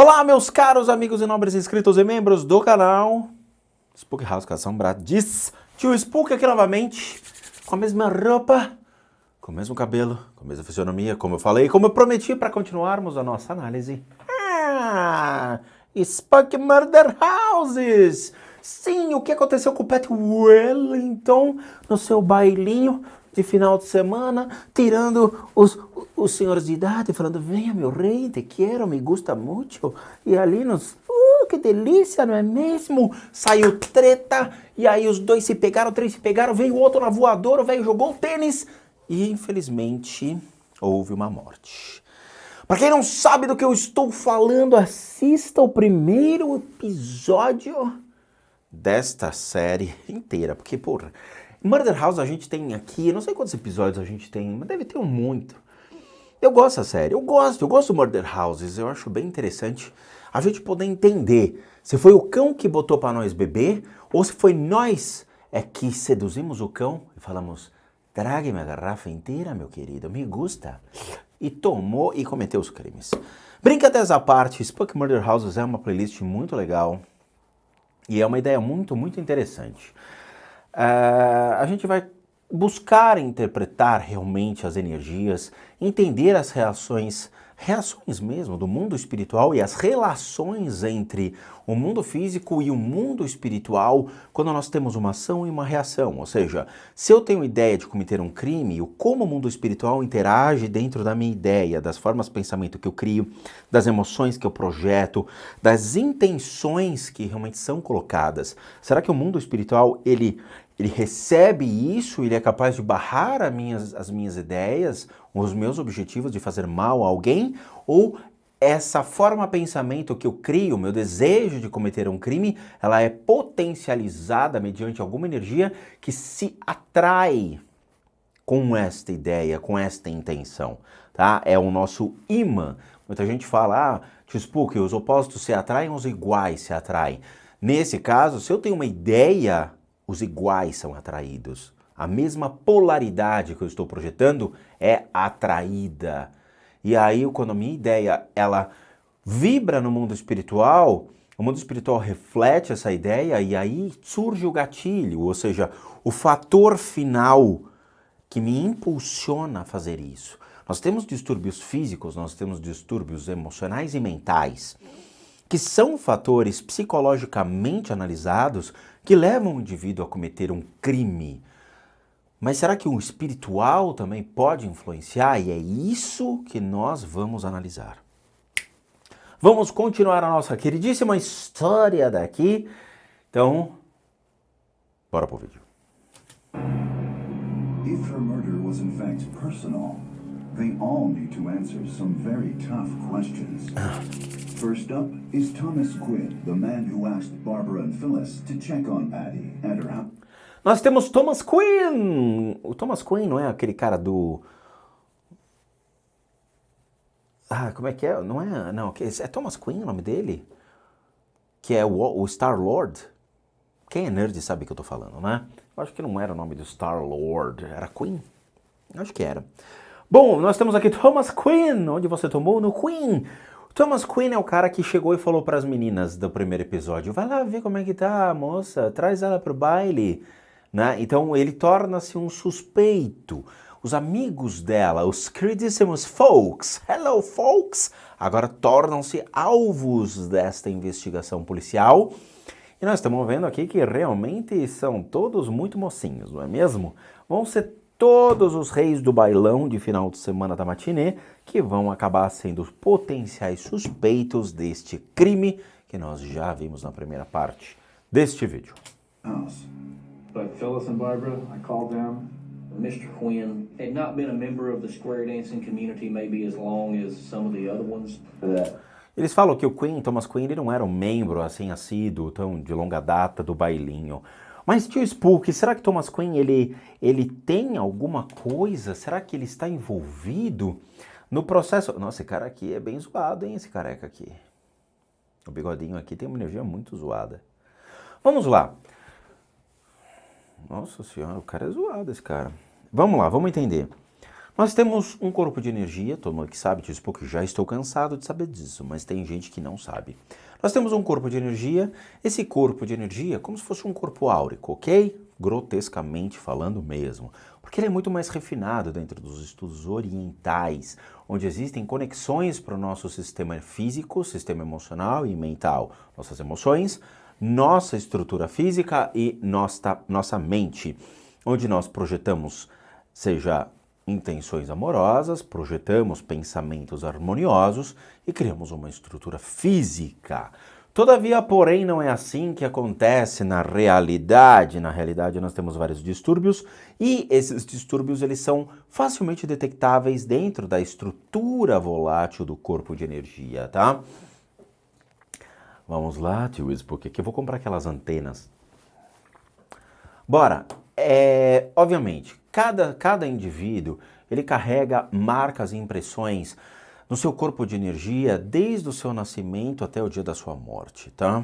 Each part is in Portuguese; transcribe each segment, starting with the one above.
Olá, meus caros amigos e nobres inscritos e membros do canal Spook House Cação Diz Tio Spook aqui novamente, com a mesma roupa, com o mesmo cabelo, com a mesma fisionomia, como eu falei, como eu prometi para continuarmos a nossa análise. Spook Murder Houses! Sim, o que aconteceu com o Pat Wellington no seu bailinho de final de semana, tirando os senhores de idade, falando, venha meu rei, te quero, me gusta muito. E ali nos, que delícia, não é mesmo? Saiu treta, e aí os dois se pegaram, três se pegaram, veio o outro na voadora, o velho jogou o tênis, e infelizmente houve uma morte. Para quem não sabe do que eu estou falando, assista o primeiro episódio desta série inteira, porque, porra, Murder House a gente tem aqui, não sei quantos episódios a gente tem, mas deve ter muito. Eu gosto da série, eu gosto do Murder Houses, eu acho bem interessante a gente poder entender se foi o cão que botou para nós beber ou se foi nós que seduzimos o cão e falamos, trague-me a garrafa inteira, meu querido, me gusta. E tomou e cometeu os crimes. Brincadeiras à parte, Spook Murder Houses é uma playlist muito legal e é uma ideia muito, muito interessante. A gente vai buscar interpretar realmente as energias, entender as reações mesmo do mundo espiritual e as relações entre o mundo físico e o mundo espiritual quando nós temos uma ação e uma reação. Ou seja, se eu tenho ideia de cometer um crime, como o mundo espiritual interage dentro da minha ideia, das formas de pensamento que eu crio, das emoções que eu projeto, das intenções que realmente são colocadas. Será que o mundo espiritual, ele recebe isso, ele é capaz de barrar as minhas ideias, os meus objetivos de fazer mal a alguém? Ou essa forma de pensamento que eu crio, meu desejo de cometer um crime, ela é potencializada mediante alguma energia que se atrai com esta ideia, com esta intenção, tá? É o nosso imã. Muita gente fala, Tio Spook, os opostos se atraem, os iguais se atraem. Nesse caso, se eu tenho uma ideia, os iguais são atraídos. A mesma polaridade que eu estou projetando é atraída. E aí, quando a minha ideia ela vibra no mundo espiritual, o mundo espiritual reflete essa ideia e aí surge o gatilho, ou seja, o fator final que me impulsiona a fazer isso. Nós temos distúrbios físicos, nós temos distúrbios emocionais e mentais, que são fatores psicologicamente analisados que levam o indivíduo a cometer um crime. Mas será que o espiritual também pode influenciar? E é isso que nós vamos analisar. Vamos continuar a nossa queridíssima história daqui. Então, bora pro vídeo. If her murder was in fact personal, they all need to answer some very tough questions. First up is Thomas Quinn, the man who asked Barbara and Phyllis to check on Patty at her house. Nós temos Thomas Quinn. O Thomas Quinn não é aquele cara do... como é que é? Não é... Não, é Thomas Quinn o nome dele? Que é o Star-Lord? Quem é nerd sabe o que eu tô falando, né? Eu acho que não era o nome do Star-Lord. Era Quinn? Acho que era. Bom, nós temos aqui Thomas Quinn. Onde você tomou? No Quinn. Thomas Quinn é o cara que chegou e falou para as meninas do primeiro episódio, vai lá ver como é que tá a moça, traz ela pro baile. Né? Então ele torna-se um suspeito. Os amigos dela, os queridíssimos folks, hello folks, agora tornam-se alvos desta investigação policial. E nós estamos vendo aqui que realmente são todos muito mocinhos, não é mesmo? Vão ser todos os reis do bailão de final de semana da matinê que vão acabar sendo potenciais suspeitos deste crime que nós já vimos na primeira parte deste vídeo. But Phyllis and Barbara, I called them. Mr. Quinn had not been a member of the square dancing community maybe as long as some of the other ones. Eles falam que o Quinn, Thomas Quinn, ele não era um membro assim assíduo, tão de longa data do bailinho. Mas, tio Spook, será que Thomas Quinn, ele tem alguma coisa? Será que ele está envolvido no processo? Nossa, esse cara aqui é bem zoado, hein, esse careca aqui. O bigodinho aqui tem uma energia muito zoada. Vamos lá. Nossa senhora, o cara é zoado, esse cara. Vamos lá, vamos entender. Nós temos um corpo de energia, todo mundo que sabe disso, porque já estou cansado de saber disso, mas tem gente que não sabe. Nós temos um corpo de energia, esse corpo de energia é como se fosse um corpo áurico, ok? Grotescamente falando mesmo, porque ele é muito mais refinado dentro dos estudos orientais, onde existem conexões para o nosso sistema físico, sistema emocional e mental, nossas emoções, nossa estrutura física e nossa mente, onde nós projetamos, seja intenções amorosas, projetamos pensamentos harmoniosos e criamos uma estrutura física. Todavia, porém, não é assim que acontece na realidade. Na realidade, nós temos vários distúrbios e esses distúrbios eles são facilmente detectáveis dentro da estrutura volátil do corpo de energia, tá? Vamos lá, tio Spook, aqui eu vou comprar aquelas antenas. Bora! Obviamente, cada indivíduo, ele carrega marcas e impressões no seu corpo de energia desde o seu nascimento até o dia da sua morte, tá?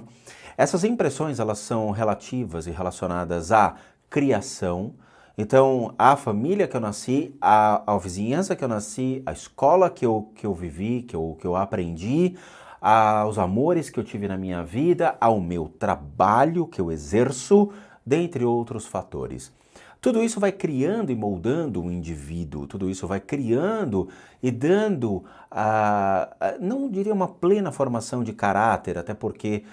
Essas impressões, elas são relativas e relacionadas à criação, então, a família que eu nasci, a vizinhança que eu nasci, a escola que eu vivi, que eu aprendi, aos amores que eu tive na minha vida, ao meu trabalho que eu exerço, dentre outros fatores. Tudo isso vai criando e moldando um indivíduo, tudo isso vai criando e dando, não diria uma plena formação de caráter, até porque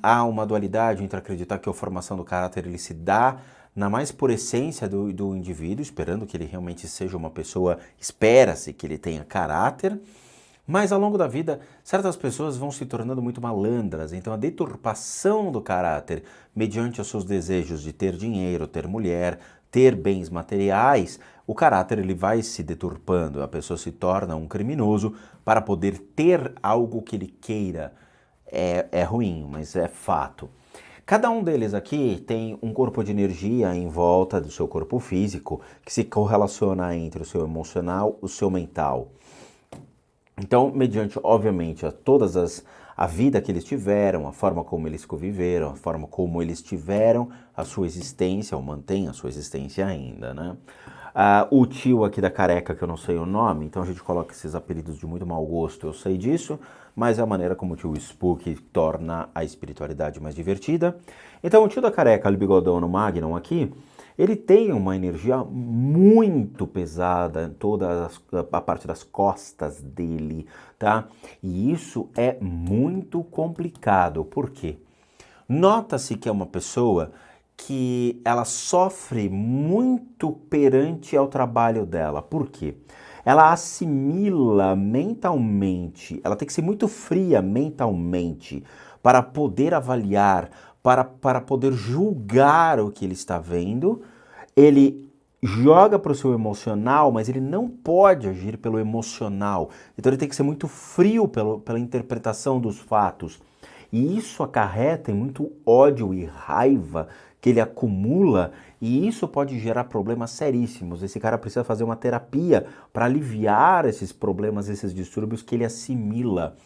há uma dualidade entre acreditar que a formação do caráter ele se dá na mais pura essência do indivíduo, esperando que ele realmente seja uma pessoa, espera-se que ele tenha caráter, mas ao longo da vida, certas pessoas vão se tornando muito malandras, então a deturpação do caráter, mediante os seus desejos de ter dinheiro, ter mulher, ter bens materiais, o caráter ele vai se deturpando, a pessoa se torna um criminoso para poder ter algo que ele queira. É ruim, mas é fato. Cada um deles aqui tem um corpo de energia em volta do seu corpo físico, que se correlaciona entre o seu emocional e o seu mental. Então, mediante, obviamente, a vida que eles tiveram, a forma como eles conviveram, a forma como eles tiveram a sua existência, ou mantêm a sua existência ainda, né? O tio aqui da careca, que eu não sei o nome, então a gente coloca esses apelidos de muito mau gosto, eu sei disso, mas é a maneira como o tio Spook torna a espiritualidade mais divertida. Então, o tio da careca, o bigodão no Magnum aqui, ele tem uma energia muito pesada, toda a parte das costas dele, tá? E isso é muito complicado, por quê? Nota-se que é uma pessoa que ela sofre muito perante ao trabalho dela, por quê? Ela assimila mentalmente, ela tem que ser muito fria mentalmente para poder avaliar, para poder julgar o que ele está vendo. Ele joga para o seu emocional, mas ele não pode agir pelo emocional. Então ele tem que ser muito frio pela interpretação dos fatos. E isso acarreta em muito ódio e raiva que ele acumula, e isso pode gerar problemas seríssimos. Esse cara precisa fazer uma terapia para aliviar esses problemas, esses distúrbios que ele assimila.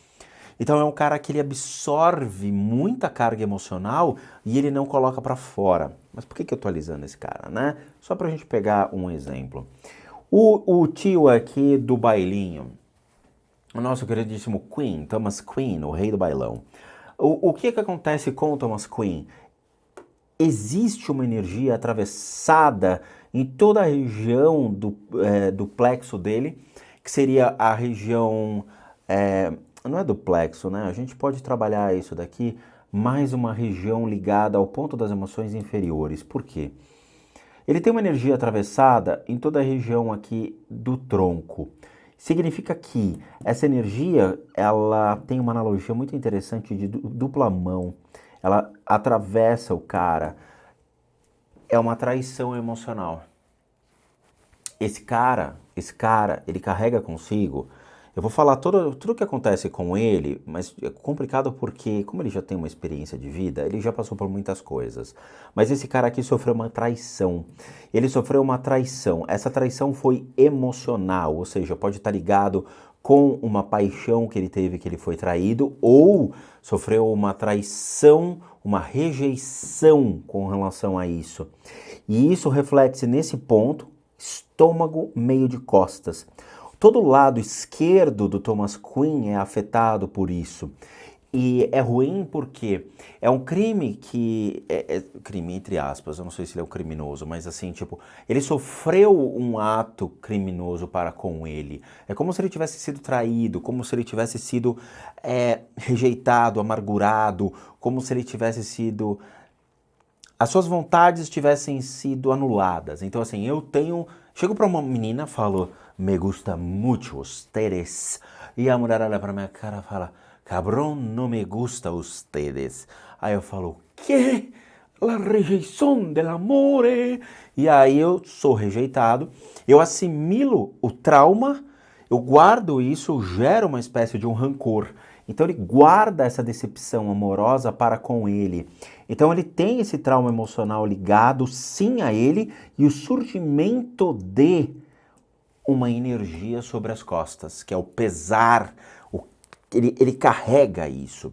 Então é um cara que ele absorve muita carga emocional e ele não coloca para fora. Mas por que eu tô alisando esse cara, né? Só pra gente pegar um exemplo. O tio aqui do bailinho, o nosso queridíssimo Queen, Thomas Queen, o rei do bailão. O que acontece com o Thomas Queen? Existe uma energia atravessada em toda a região do plexo dele, que seria a região... não é do plexo, né? A gente pode trabalhar isso daqui, mais uma região ligada ao ponto das emoções inferiores. Por quê? Ele tem uma energia atravessada em toda a região aqui do tronco. Significa que essa energia, ela tem uma analogia muito interessante de dupla mão. Ela atravessa o cara. É uma traição emocional. Esse cara, ele carrega consigo... Eu vou falar tudo o que acontece com ele, mas é complicado porque, como ele já tem uma experiência de vida, ele já passou por muitas coisas. Mas esse cara aqui sofreu uma traição. Ele sofreu uma traição. Essa traição foi emocional, ou seja, pode estar ligado com uma paixão que ele teve, que ele foi traído, ou sofreu uma traição, uma rejeição com relação a isso. E isso reflete-se nesse ponto, estômago, meio de costas. Todo o lado esquerdo do Thomas Quinn é afetado por isso. E é ruim porque é um crime que... crime entre aspas, eu não sei se ele é um criminoso, mas assim, tipo, ele sofreu um ato criminoso para com ele. É como se ele tivesse sido traído, como se ele tivesse sido rejeitado, amargurado, como se ele tivesse sido... As suas vontades tivessem sido anuladas. Então assim, chego para uma menina, falo, me gusta mucho ustedes. E a mulher olha para minha cara e fala... Cabrón, no me gusta ustedes. Aí eu falo, que? La rejeição del amore. E aí eu sou rejeitado, eu assimilo o trauma, eu guardo isso, eu gero uma espécie de um rancor. Então ele guarda essa decepção amorosa para com ele. Então ele tem esse trauma emocional ligado sim a ele e o surgimento de uma energia sobre as costas, que é o pesar. Ele carrega isso.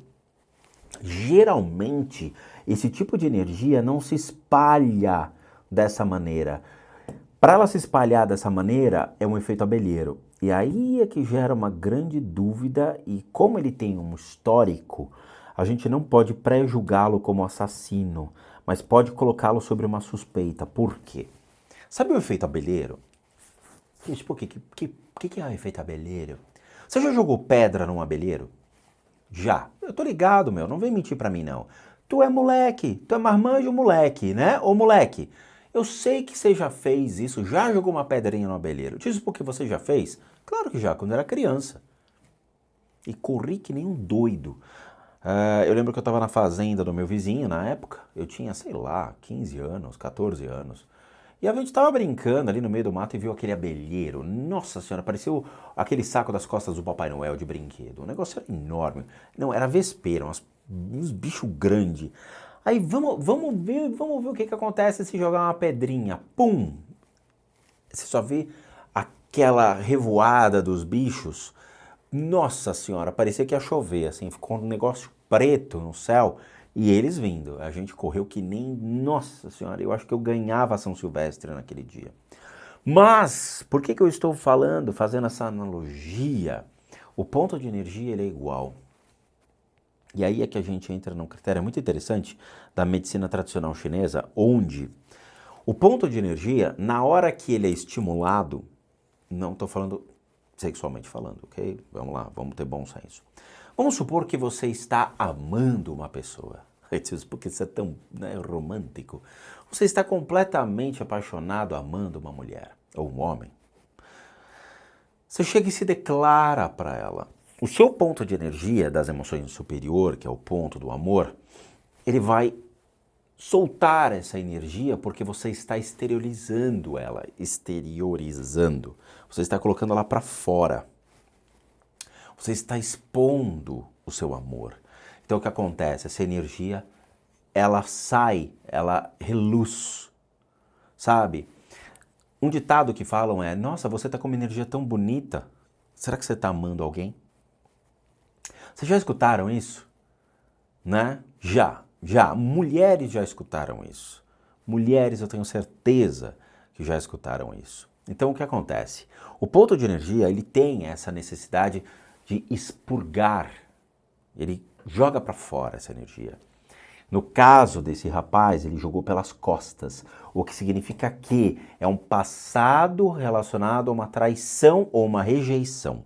Geralmente, esse tipo de energia não se espalha dessa maneira. Para ela se espalhar dessa maneira, é um efeito abelheiro. E aí é que gera uma grande dúvida, e como ele tem um histórico, a gente não pode pré-julgá-lo como assassino, mas pode colocá-lo sobre uma suspeita. Por quê? Sabe o efeito abelheiro? Gente, por quê? Que é o efeito abelheiro? Você já jogou pedra num abelheiro? Já. Eu tô ligado, meu. Não vem mentir pra mim, não. Tu é moleque. Tu é marmanjo moleque, né? Ô, moleque, eu sei que você já fez isso. Já jogou uma pedrinha no abelheiro. Diz porque você já fez? Claro que já, quando era criança. E corri que nem um doido. Eu lembro que eu tava na fazenda do meu vizinho na época. Eu tinha, sei lá, 15 anos, 14 anos. E a gente tava brincando ali no meio do mato e viu aquele abelheiro. Nossa senhora, parecia aquele saco das costas do Papai Noel de brinquedo. O negócio era enorme. Não, era vespeira, uns bichos grandes. Aí vamos ver o que acontece se jogar uma pedrinha. Pum! Você só vê aquela revoada dos bichos. Nossa senhora, parecia que ia chover, assim. Ficou um negócio preto no céu. E eles vindo, a gente correu que nem... Nossa senhora, eu acho que eu ganhava a São Silvestre naquele dia. Mas, por que eu estou fazendo essa analogia? O ponto de energia ele é igual. E aí é que a gente entra num critério muito interessante da medicina tradicional chinesa, onde o ponto de energia, na hora que ele é estimulado, não estou falando sexualmente falando, ok? Vamos lá, vamos ter bom senso. Vamos supor que você está amando uma pessoa. Porque isso é tão romântico. Você está completamente apaixonado amando uma mulher ou um homem. Você chega e se declara para ela. O seu ponto de energia das emoções superior, que é o ponto do amor, ele vai soltar essa energia porque você está exteriorizando ela, Você está colocando ela para fora. Você está expondo o seu amor. Então o que acontece? Essa energia, ela sai, ela reluz, sabe? Um ditado que falam é, nossa, você está com uma energia tão bonita. Será que você está amando alguém? Vocês já escutaram isso? Né? Já. Mulheres já escutaram isso. Mulheres, eu tenho certeza que já escutaram isso. Então o que acontece? O ponto de energia, ele tem essa necessidade de expurgar. Ele joga para fora essa energia. No caso desse rapaz, ele jogou pelas costas, o que significa que é um passado relacionado a uma traição ou uma rejeição.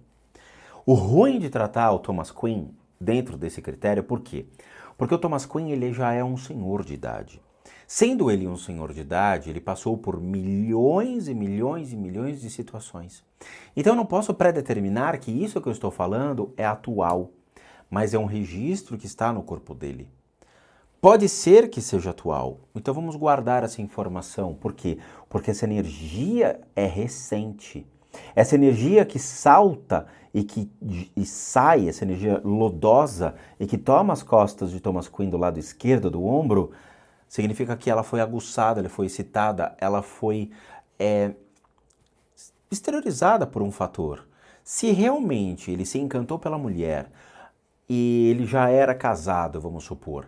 O ruim de tratar o Thomas Quinn dentro desse critério, por quê? Porque o Thomas Quinn ele já é um senhor de idade. Sendo ele um senhor de idade, ele passou por milhões e milhões e milhões de situações. Então eu não posso predeterminar que isso que eu estou falando é atual, mas é um registro que está no corpo dele. Pode ser que seja atual, então vamos guardar essa informação. Por quê? Porque essa energia é recente. Essa energia que salta e sai, essa energia lodosa e que toma as costas de Thomas Quinn do lado esquerdo do ombro, significa que ela foi aguçada, ela foi excitada, ela foi exteriorizada por um fator. Se realmente ele se encantou pela mulher e ele já era casado, vamos supor,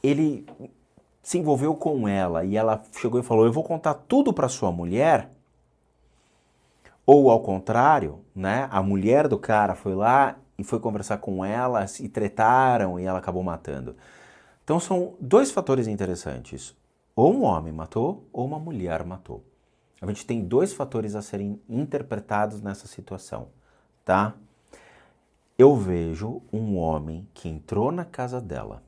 ele se envolveu com ela e ela chegou e falou, eu vou contar tudo para sua mulher, Ou ao contrário, né? A mulher do cara foi lá e foi conversar com ela e tretaram e ela acabou matando. Então são dois fatores interessantes. Ou um homem matou ou uma mulher matou. A gente tem dois fatores a serem interpretados nessa situação, tá? Eu vejo um homem que entrou na casa dela.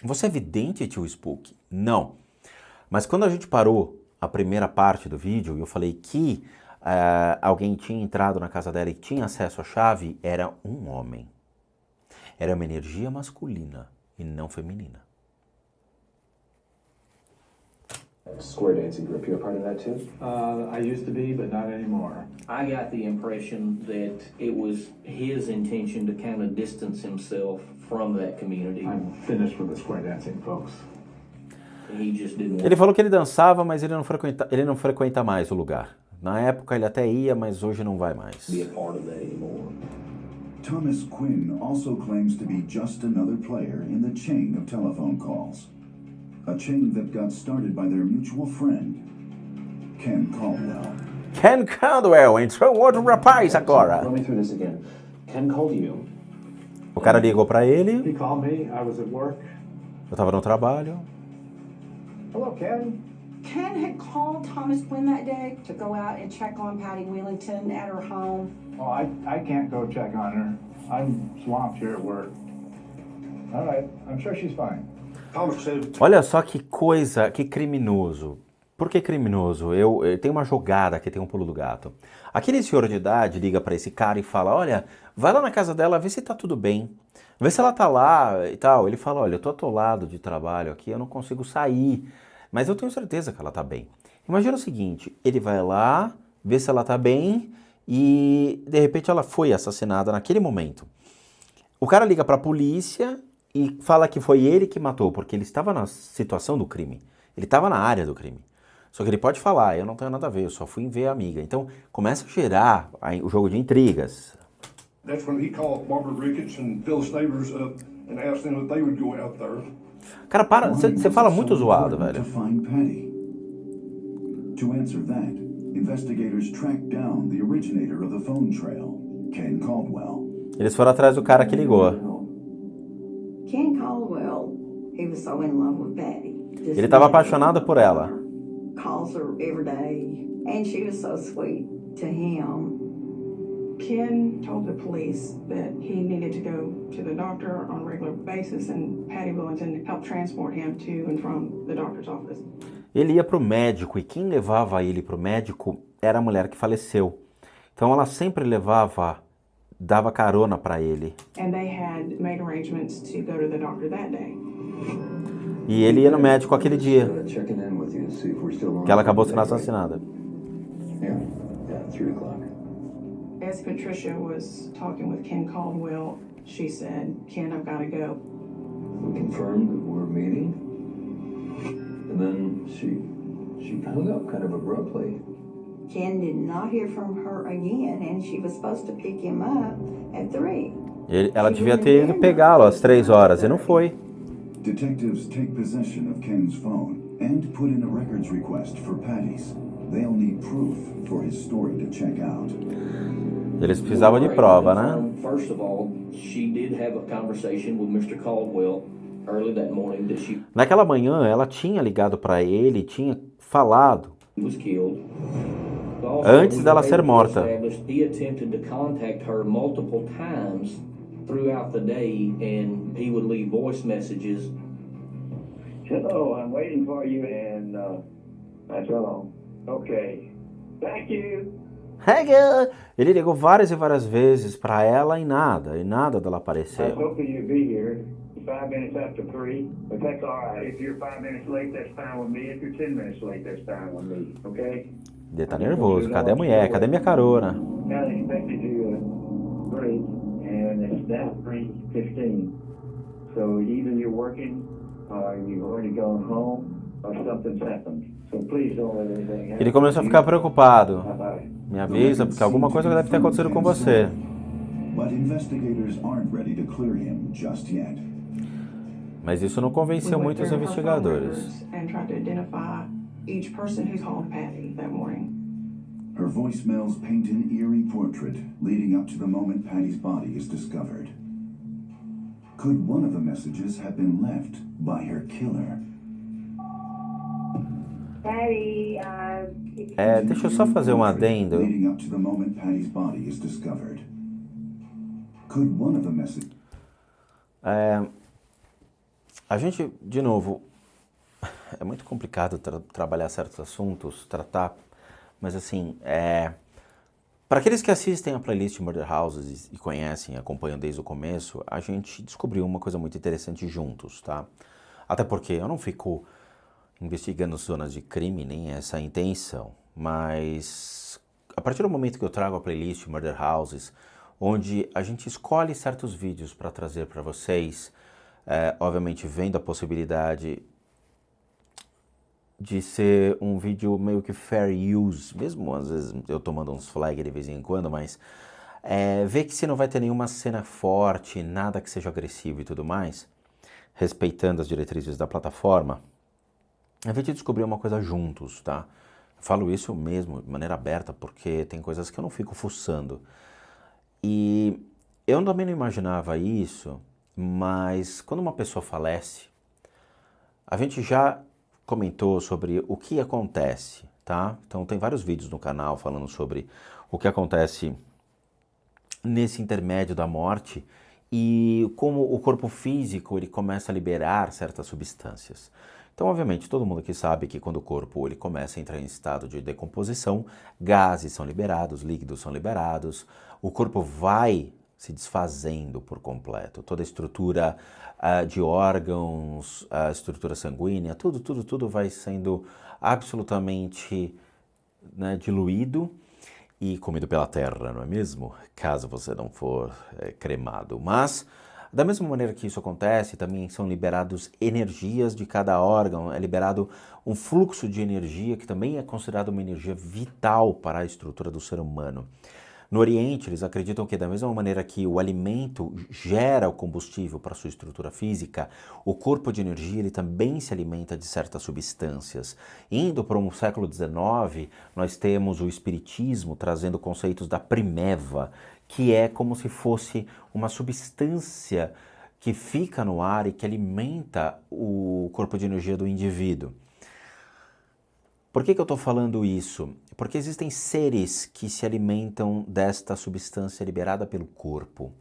Você é vidente, tio Spook? Não. Mas quando a gente parou a primeira parte do vídeo e eu falei que alguém tinha entrado na casa dela e tinha acesso à chave, era um homem. Era uma energia masculina e não feminina. Square dancing group, you're a part of that too? I used to be, but not anymore. I got the impression that it was his intention to kind of distance himself from that community. I'm finished with the square dancing, folks. He just didn't want Ele falou que ele dançava, mas ele não frequenta mais o lugar. Na época ele até ia, mas hoje não vai mais. to be a part of that anymore. Thomas Quinn also claims to be just another player in the chain of telephone calls. A chain that got started by their mutual friend, Ken Caldwell. Ken Caldwell entrou outro rapaz agora. Run me through this again. Ken called you. O cara ligou pra ele, He called me. I was at work. eu tava no trabalho. Hello, Ken. Ken had called Thomas Quinn that day to go out and check on Patty Wheelington at her home. Oh, I can't go check on her. I'm swamped here at work. All right. I'm sure she's fine. Thomas said. Olha só que coisa, que criminoso. Por que criminoso? Eu tenho uma jogada que tem um pulo do gato. Aquele senhor de idade liga pra esse cara e fala, olha, vai lá na casa dela, vê se tá tudo bem. Vê se ela tá lá e tal. Ele fala, olha, eu tô atolado de trabalho aqui, eu não consigo sair. Mas eu tenho certeza que ela tá bem. Imagina o seguinte, ele vai lá, vê se ela tá bem e de repente ela foi assassinada naquele momento. O cara liga pra polícia e fala que foi ele que matou, porque ele estava na situação do crime. Ele estava na área do crime. Só que ele pode falar, eu não tenho nada a ver, eu só fui ver a amiga. Então começa a gerar o jogo de intrigas. That's when he called Barbara Ricketts and Phyllis Neighbors up and asked them if they would go out there. Cara, para, você fala muito zoado, velho. To find Patty. To answer that, investigators tracked down the originator of the phone trail, Ken Caldwell. Eles foram atrás do cara que ligou. Ken Caldwell, he was so in love with Patty. Ele estava apaixonado por ela. Calls her every day, and she was so sweet to him. Ken told the police that he needed to go to the doctor on a regular basis, and Patty Wheelington helped transport him to and from the doctor's office. Ele ia pro médico e quem levava ele pro médico era a mulher que faleceu. Então ela sempre dava carona para ele. And they had made arrangements to go to the doctor that day. E ele ia no médico aquele dia, Checking in with you to see if we're still on. que ela acabou sendo assassinada. Yeah, 3 o'clock. As Patricia was talking with Ken Caldwell, she said, "Ken, I've got to go." We confirmed that we're meeting. And then she hung up kind of abruptly. Ken did not hear from her again, and she was supposed to pick him up at 3. Ela devia ter ido pegá-lo às 3 horas e não foi. Detectives take possession of Ken's phone and put in a records request for Patty's. They'll need proof for his story to check out. Eles precisavam de prova, né? First of all, she did have a conversation with Mr. Caldwell early that morning that she Naquela manhã, ela tinha ligado para ele, tinha falado. was killed. Also, Antes dela we ser later morta. established He attempted to contact her multiple times throughout the day, and he would leave voice messages. Hello, I'm waiting for you, and that's all. Okay. Thank you. Ele ligou várias e várias vezes para ela e nada dela I was apareceu. hoping you'd be here 5 minutes after 3, but that's all right. If you're 5 minutes late, that's fine with me. If you're 10 minutes late, that's fine with me. Okay? Ele tá nervoso. Cadê a mulher? Cadê minha carona? Now they expected you at 3, and it's now 3:15. So either you're working, or you've already gone home, or something's happened. So please don't let anything happen. Ele começou a ficar preocupado. Bye-bye. Me avisa, porque alguma coisa deve ter acontecido com você. But investigators aren't ready to clear him just yet. Mas isso não convenceu We went muito os through her phone investigadores. records and tried to identify each person who called Patty that morning. Her voicemails paint an eerie portrait leading up to the moment Patty's body is discovered. Could one of the messages have been left by her killer? Patty, Deixa eu só fazer um adendo. Leading up to the moment Patty's body is discovered. Could one of the messages... A gente, de novo, é muito complicado trabalhar certos assuntos, tratar, mas assim, para aqueles que assistem a playlist Murder Houses e conhecem, acompanham desde o começo, a gente descobriu uma coisa muito interessante juntos, tá? Até porque eu não fico investigando zonas de crime, nem essa a intenção, mas a partir do momento que eu trago a playlist Murder Houses, onde a gente escolhe certos vídeos para trazer para vocês, obviamente vendo a possibilidade de ser um vídeo meio que fair use, mesmo às vezes eu tomando uns flag de vez em quando, mas ver que se não vai ter nenhuma cena forte, nada que seja agressivo e tudo mais, respeitando as diretrizes da plataforma, a gente descobriu uma coisa juntos, tá? Eu falo isso mesmo, de maneira aberta, porque tem coisas que eu não fico fuçando. E eu também não imaginava isso, mas quando uma pessoa falece, a gente já comentou sobre o que acontece, tá? Então tem vários vídeos no canal falando sobre o que acontece nesse intermédio da morte e como o corpo físico ele começa a liberar certas substâncias. Então, obviamente, todo mundo aqui sabe que quando o corpo ele começa a entrar em estado de decomposição, gases são liberados, líquidos são liberados, o corpo vai se desfazendo por completo. Toda a estrutura de órgãos, a estrutura sanguínea, tudo vai sendo absolutamente, né, diluído e comido pela terra, não é mesmo? Caso você não for cremado. Mas, da mesma maneira que isso acontece, também são liberados energias de cada órgão, é liberado um fluxo de energia que também é considerado uma energia vital para a estrutura do ser humano. No Oriente, eles acreditam que da mesma maneira que o alimento gera o combustível para a sua estrutura física, o corpo de energia ele também se alimenta de certas substâncias. Indo para um século XIX, nós temos o espiritismo trazendo conceitos da primeva, que é como se fosse uma substância que fica no ar e que alimenta o corpo de energia do indivíduo. Por que eu estou falando isso? Porque existem seres que se alimentam desta substância liberada pelo corpo.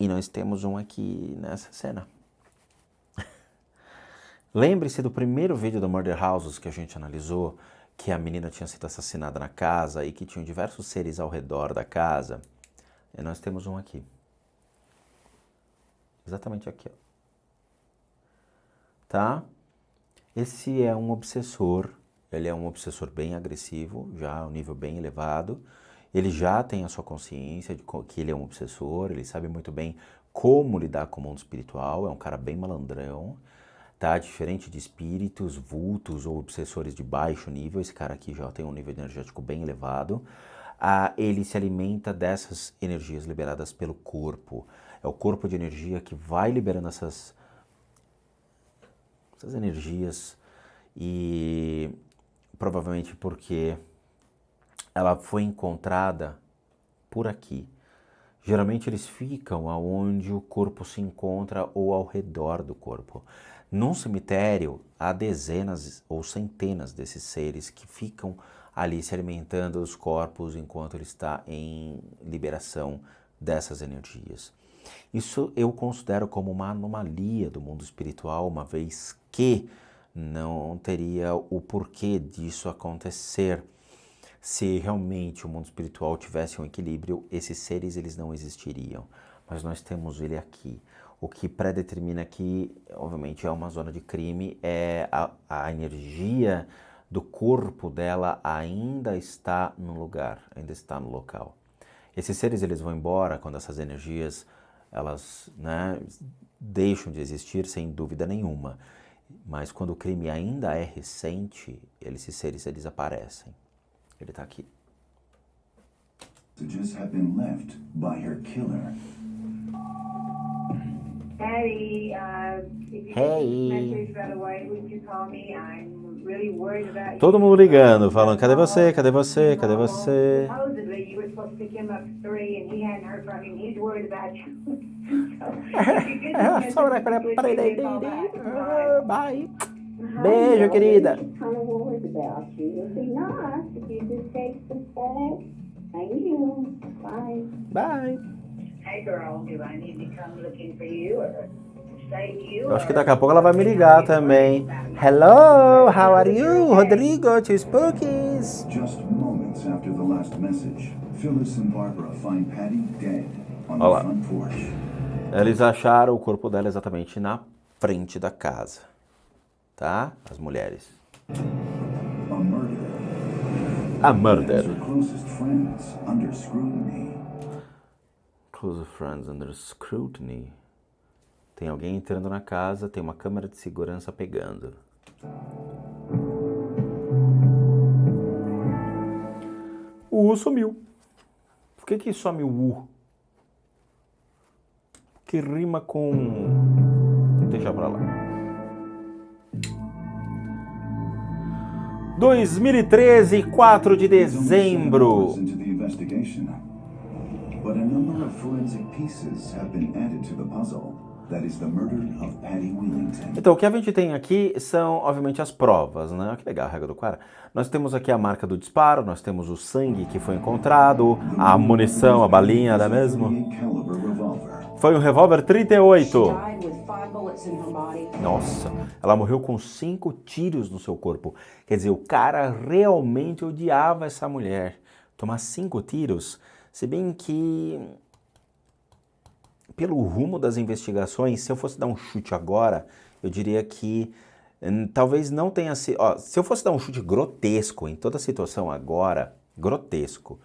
E nós temos um aqui nessa cena. Lembre-se do primeiro vídeo do Murder Houses que a gente analisou, que a menina tinha sido assassinada na casa e que tinham diversos seres ao redor da casa. E nós temos um aqui. Exatamente aqui, ó. Tá? Esse é um obsessor, ele é um obsessor bem agressivo, já a um nível bem elevado. Ele já tem a sua consciência de que ele é um obsessor, ele sabe muito bem como lidar com o mundo espiritual, é um cara bem malandrão, tá? Diferente de espíritos, vultos ou obsessores de baixo nível, esse cara aqui já tem um nível energético bem elevado. Ele se alimenta dessas energias liberadas pelo corpo. É o corpo de energia que vai liberando essas energias e provavelmente porque ela foi encontrada por aqui. Geralmente eles ficam aonde o corpo se encontra ou ao redor do corpo. Num cemitério há dezenas ou centenas desses seres que ficam ali se alimentando dos corpos enquanto ele está em liberação dessas energias. Isso eu considero como uma anomalia do mundo espiritual, uma vez que não teria o porquê disso acontecer. Se realmente o mundo espiritual tivesse um equilíbrio, esses seres eles não existiriam. Mas nós temos ele aqui. O que predetermina aqui, obviamente, é uma zona de crime, é a energia do corpo dela ainda está no lugar, ainda está no local. Esses seres eles vão embora quando essas energias elas, né, deixam de existir sem dúvida nenhuma. Mas quando o crime ainda é recente, esses seres eles aparecem. Ele está aqui. Messages have been left by her killer. Patty, if you Hey. get this message right away, would you call me? I'm really worried about you. Todo mundo ligando, falando, cadê você, cadê você, cadê você? Supposedly, you were supposed to pick him up at 3 and he hadn't heard from him. He's worried about you. So, if you get this message, please give me a call back. Bye. Beijo, querida. I'm kind of worried about you. It'd be nice if you just take some steps. Thank you. Bye. Bye. Hey girl, do I need to come looking for you or save you? Eu acho que daqui a pouco ela vai me ligar também. Hello, how are you, Rodrigo? Two Spookies. Just moments after the last message, Phyllis and Barbara find Patty dead on Olá. the front porch. Eles acharam o corpo dela exatamente na frente da casa. Tá? As mulheres. A murder. A That has murder. her closest friends under scrutiny. Close friends under scrutiny. Tem alguém entrando na casa, tem uma câmera de segurança pegando. O U sumiu. Por que some o U? Que rima com... Deixa pra lá. 2013, 4 de dezembro. Into the investigation. But a number of forensic pieces have been added to the puzzle. That is the murder of Patty Wheelington. Então, o que a gente tem aqui são, obviamente, as provas, né? Que legal a regra do Quara. Nós temos aqui a marca do disparo, nós temos o sangue que foi encontrado, a munição, a balinha, não é mesmo? Foi um revólver 38. Died with 5 bullets in her body. Nossa, ela morreu com 5 tiros no seu corpo. Quer dizer, o cara realmente odiava essa mulher. Tomar 5 tiros, se bem que... Pelo rumo das investigações, se eu fosse dar um chute agora, eu diria que talvez não tenha sido... Se eu fosse dar um chute grotesco em toda a situação agora, grotesco,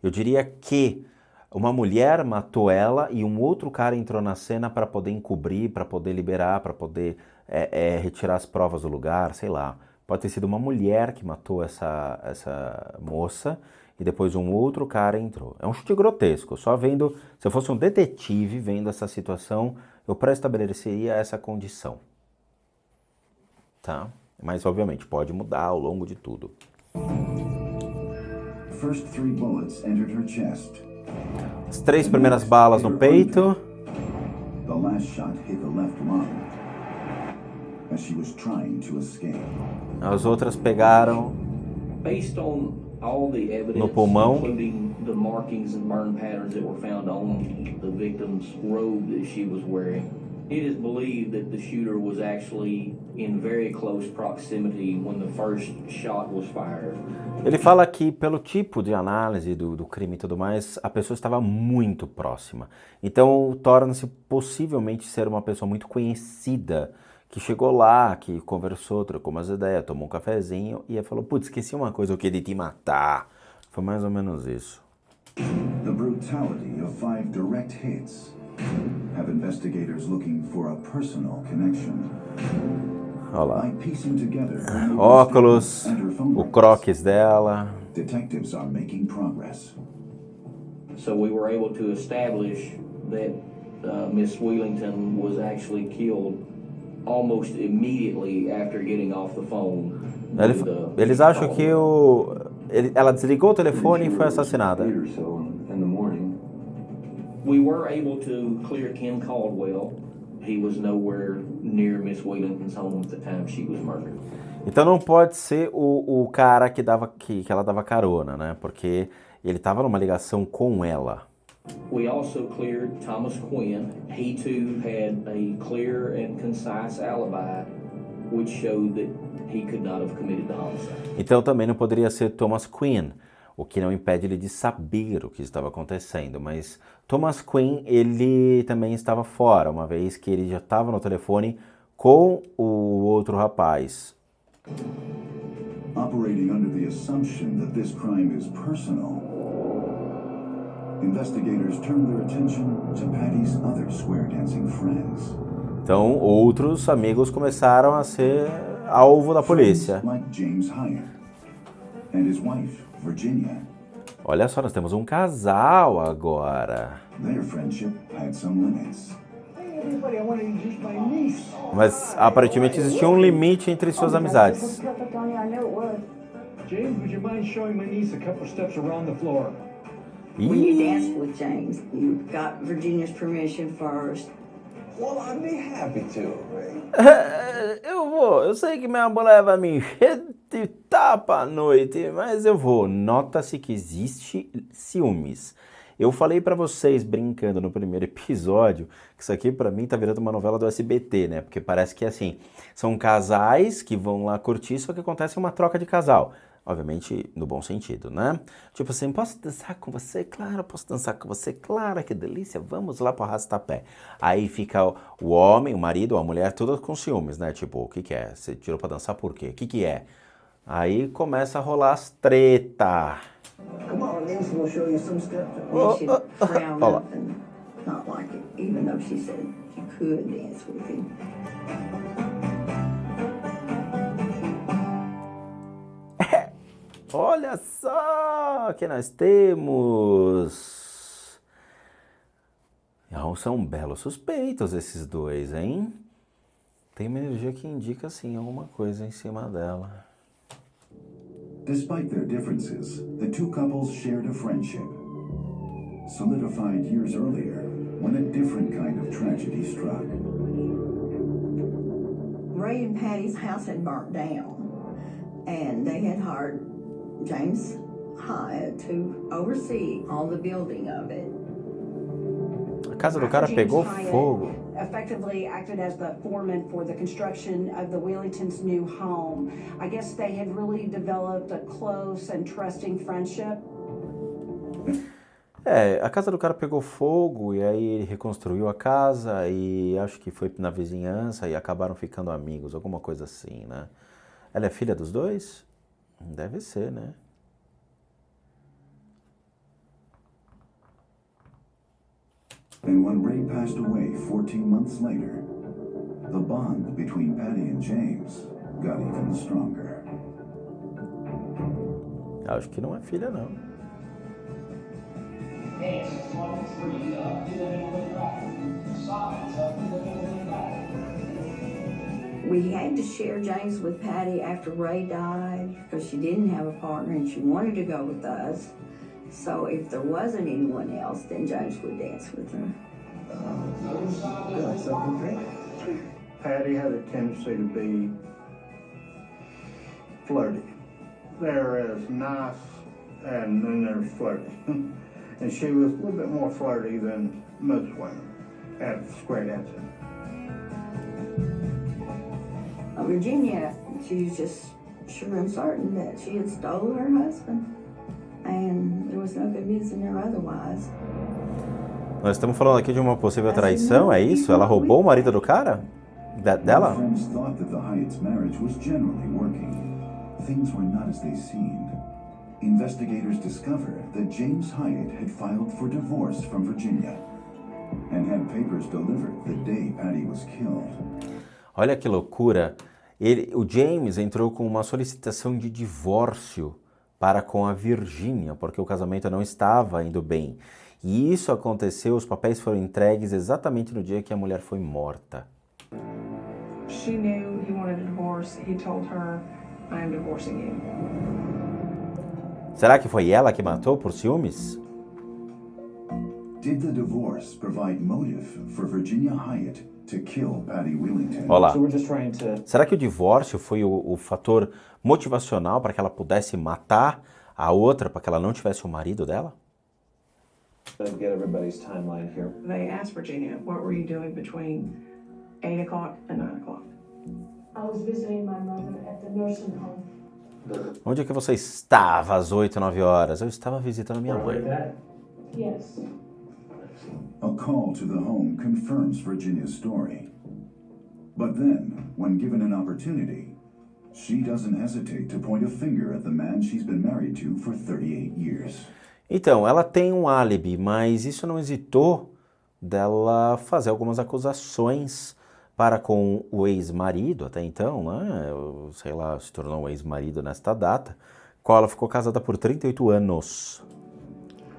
eu diria que uma mulher matou ela e um outro cara entrou na cena para poder encobrir, para poder liberar, para poder retirar as provas do lugar, sei lá. Pode ter sido uma mulher que matou essa moça e depois um outro cara entrou. É um chute grotesco, só vendo... Se eu fosse um detetive vendo essa situação, eu pré-estabeleceria essa condição. Tá? Mas, obviamente, pode mudar ao longo de tudo. First 3 bullets entered her chest. As 3 primeiras balas no peito. The last shot hit the left lung as she was trying to escape. As outras pegaram Based on all the evidence, no pulmão. including the markings and burn patterns that were found on the victim's robe that she was wearing, it is believed that the shooter was actually in very close proximity when the first shot was fired. Ele fala que pelo tipo de análise do crime e tudo mais, a pessoa estava muito próxima. Então torna-se possivelmente ser uma pessoa muito conhecida, que chegou lá, que conversou, trocou umas ideias, tomou um cafezinho e falou, putz, esqueci uma coisa, eu queria te matar. Foi mais ou menos isso. The brutality of 5 direct hits have investigators looking for a personal connection. Olha lá. By piecing together her moving Óculos, statements and her phone o records, croquis dela. detectives are making progress. So we were able to establish that Miss Wheelington was actually killed almost immediately after getting off the phone. Eles acham que ela desligou o telefone e foi assassinada. Or so in the morning. We were able to clear Ken Caldwell. He was nowhere near Miss Wheelington's home at the time she was murdered. Então não pode ser o cara que ela dava carona, né? Porque ele estava numa ligação com ela. We also cleared Thomas Quinn. He too had a clear and concise alibi, which showed that he could not have committed the homicide. Então também não poderia ser Thomas Quinn, o que não impede ele de saber o que estava acontecendo. Mas Thomas Quinn, ele também estava fora, uma vez que ele já estava no telefone com o outro rapaz. Operating under the assumption that this crime is personal, investigators turned their attention to Patty's other square dancing friends. Então outros amigos começaram a ser alvo da polícia. Like James Hyatt and his wife, Virginia. Olha só, nós temos um casal agora. Their friendship had some limits. anybody. I want to introduce my niece. Mas aparentemente existia um limite entre suas amizades. Perfect on you. I knew it would. James, would you mind showing my niece a couple steps around the floor? When you Ih, danced with James, you got Virginia's permission first. Well, I'd be happy to, Ray. eu sei que minha mulher vai me encher de tapa à noite, mas eu vou. Nota-se que existe ciúmes. Eu falei pra vocês, brincando no primeiro episódio, que isso aqui pra mim tá virando uma novela do SBT, né? Porque parece que assim, são casais que vão lá curtir, só que acontece uma troca de casal. Obviamente, no bom sentido, né? Tipo assim, posso dançar com você? Claro, posso dançar com você? Claro, que delícia, vamos lá pro arrasta-pé. Aí fica o homem, o marido ou a mulher, todas com ciúmes, né? Tipo, o que que é? Você tirou pra dançar por quê? O que que é? Aí começa a rolar as treta. Come on, Nancy will show you some steps. Oh, She frowned Olha lá. up and not like it, even though she said she could dance with him. Olha só que nós temos. São belos suspeitos esses dois, hein? Tem uma energia que indica, assim, alguma coisa em cima dela. Despite their differences, the two couples shared a friendship, solidified years earlier when a different kind of tragedy struck. Ray and Patty's house had burnt down, and they had hired James Hyatt to oversee all the building of it. A casa do cara pegou fogo. Effectively acted as the foreman for the construction of the Wheelingtons' new home. I guess they had really developed a close and trusting friendship. A casa do cara pegou fogo e aí ele reconstruiu a casa e acho que foi na vizinhança e acabaram ficando amigos, alguma coisa assim, né? Ela é filha dos dois? Deve ser, né? And when Ray passed away 14 months later, the bond between Patty and James got even stronger. Acho que não é filha, não. We had to share James with Patty after Ray died because she didn't have a partner and she wanted to go with us. So if there wasn't anyone else, then James would dance with her. Patty had a tendency to be flirty. There is nice and then there's flirty. And she was a little bit more flirty than most women at square dancing. Virginia, she was just sure and certain that she had stolen her husband. And there was no good reason or otherwise. Nós estamos falando aqui de uma possível traição, é isso? Ela roubou o marido do cara? Dela? Friends thought that the Hyatts' marriage was generally working. Things were not as they seemed. Investigators discovered that James Hyatt had filed for divorce from Virginia and had papers delivered the day Patty was killed. Olha que loucura. O James entrou com uma solicitação de divórcio para com a Virginia, porque o casamento não estava indo bem. E isso aconteceu, os papéis foram entregues exatamente no dia que a mulher foi morta. She knew he wanted a divorce. He told her, I am divorcing you. Será que foi ela que matou por ciúmes? Did the divorce provide motive for Virginia Hyatt to kill Patty Wheelington? Olá. Será que o divórcio foi o fator motivacional para que ela pudesse matar a outra, para que ela não tivesse o marido dela? Let's get everybody's timeline here. They asked Virginia, what were you doing between 8 o'clock and 9 o'clock? I was visiting my mother at the nursing home. Onde é que você estava às 8, 9 horas? Eu estava visitando minha mãe. Yes. A call to the home confirms Virginia's story. But then, when given an opportunity, she doesn't hesitate to point a finger at the man she's been married to for 38 years. Então, ela tem um álibi, mas isso não hesitou dela fazer algumas acusações para com o ex-marido, até então, né? Sei lá, se tornou um ex-marido nesta data, com a qual ela ficou casada por 38 anos.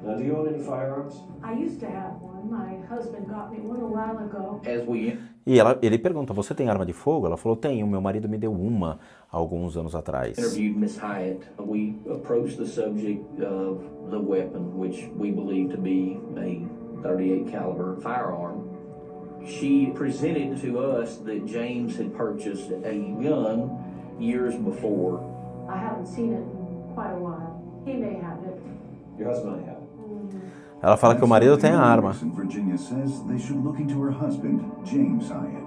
Now, do you own any firearms? I used to have one. My husband got me one a while ago. E ele pergunta, você tem arma de fogo? Ela falou, tenho, meu marido me deu uma há alguns anos atrás. Interviewed Miss Hyatt. We approached the subject of the weapon, which we believe to be a .38 caliber firearm. She presented to us that James had purchased a gun years before. I haven't seen it in quite a while. He may have it. Your husband may have it. Ela fala que o marido tem a arma. Virginia says they should look into her husband, James Hyatt.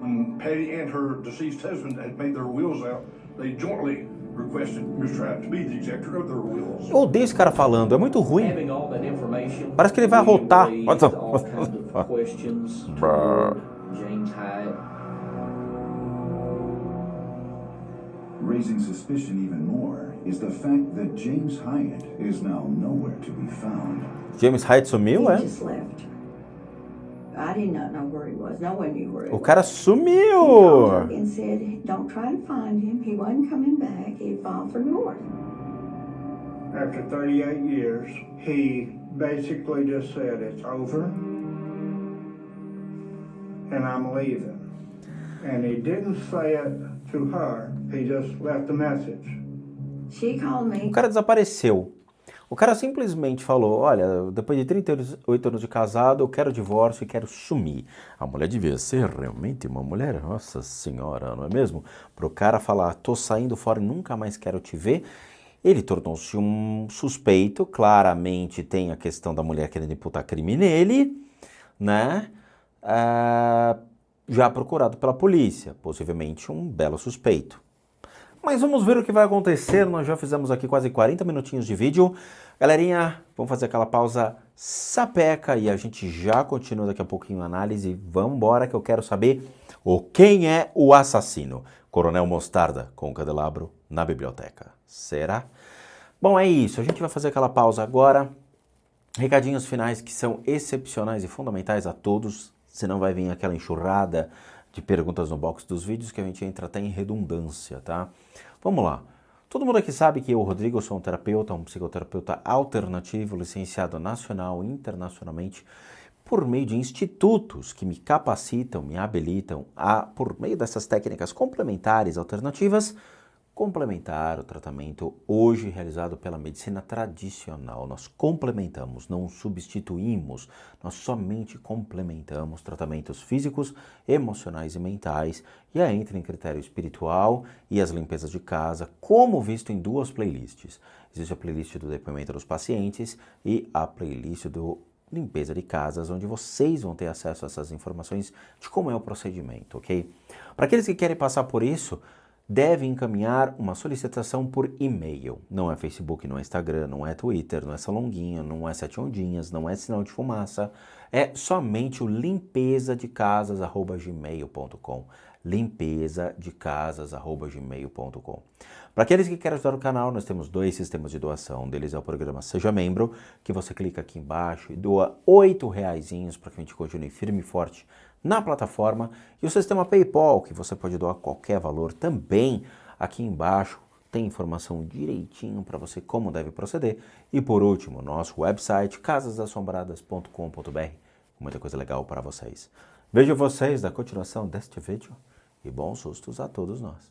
When Patty and her deceased husband had made their wills out, they jointly requested Mr. Hyatt to be the executor of their wills. Eu odeio esse cara falando, é muito ruim. Parece que ele vai arrotar. James Hyatt. Raising suspicion even more is the fact that James Hyatt is now nowhere to be found. James Hyatt sumiu, He é? just left. I did not know where he was. No one knew where he O was. cara He sumiu! called up and said, don't try to find him. He wasn't coming back. He'd filed for divorce. After 38 years, he basically just said, it's over, and I'm leaving. And he didn't say it to her, he just left a message. She called me. O cara desapareceu. O cara simplesmente falou, olha, depois de 38 anos de casado, eu quero divórcio e quero sumir. A mulher devia ser realmente uma mulher, nossa senhora, não é mesmo? Para o cara falar, tô saindo fora e nunca mais quero te ver, ele tornou-se um suspeito, claramente tem a questão da mulher querendo imputar crime nele, né? Já procurado pela polícia, possivelmente um belo suspeito. Mas vamos ver o que vai acontecer, nós já fizemos aqui quase 40 minutinhos de vídeo. Galerinha, vamos fazer aquela pausa sapeca e a gente já continua daqui a pouquinho a análise. Vamos embora que eu quero saber quem é o assassino. Coronel Mostarda com o candelabro na biblioteca. Será? Bom, é isso, a gente vai fazer aquela pausa agora. Recadinhos finais que são excepcionais e fundamentais a todos, senão vai vir aquela enxurrada de perguntas no box dos vídeos que a gente entra até em redundância, tá? Vamos lá. Todo mundo aqui sabe que eu, Rodrigo, sou um terapeuta, um psicoterapeuta alternativo, licenciado nacional e internacionalmente, por meio de institutos que me capacitam, me habilitam a, por meio dessas técnicas complementares alternativas, complementar o tratamento hoje realizado pela medicina tradicional. Nós complementamos, não substituímos, nós somente complementamos tratamentos físicos, emocionais e mentais, e aí entra em critério espiritual e as limpezas de casa, como visto em duas playlists. Existe a playlist do depoimento dos pacientes e a playlist do limpeza de casas, onde vocês vão ter acesso a essas informações de como é o procedimento, ok? Para aqueles que querem passar por isso, deve encaminhar uma solicitação por e-mail. Não é Facebook, não é Instagram, não é Twitter, não é salonguinho, não é 7 ondinhas, não é sinal de fumaça. É somente o limpezadecasas@gmail.com. limpezadecasas@gmail.com. Para aqueles que querem ajudar o canal, nós temos 2 sistemas de doação. Um deles é o programa Seja Membro, que você clica aqui embaixo e doa R$8 para que a gente continue firme e forte na plataforma, e o sistema PayPal, que você pode doar qualquer valor também. Aqui embaixo tem informação direitinho para você como deve proceder. E por último, nosso website casasassombradas.com.br, muita coisa legal para vocês. Vejo vocês na continuação deste vídeo e bons sustos a todos nós.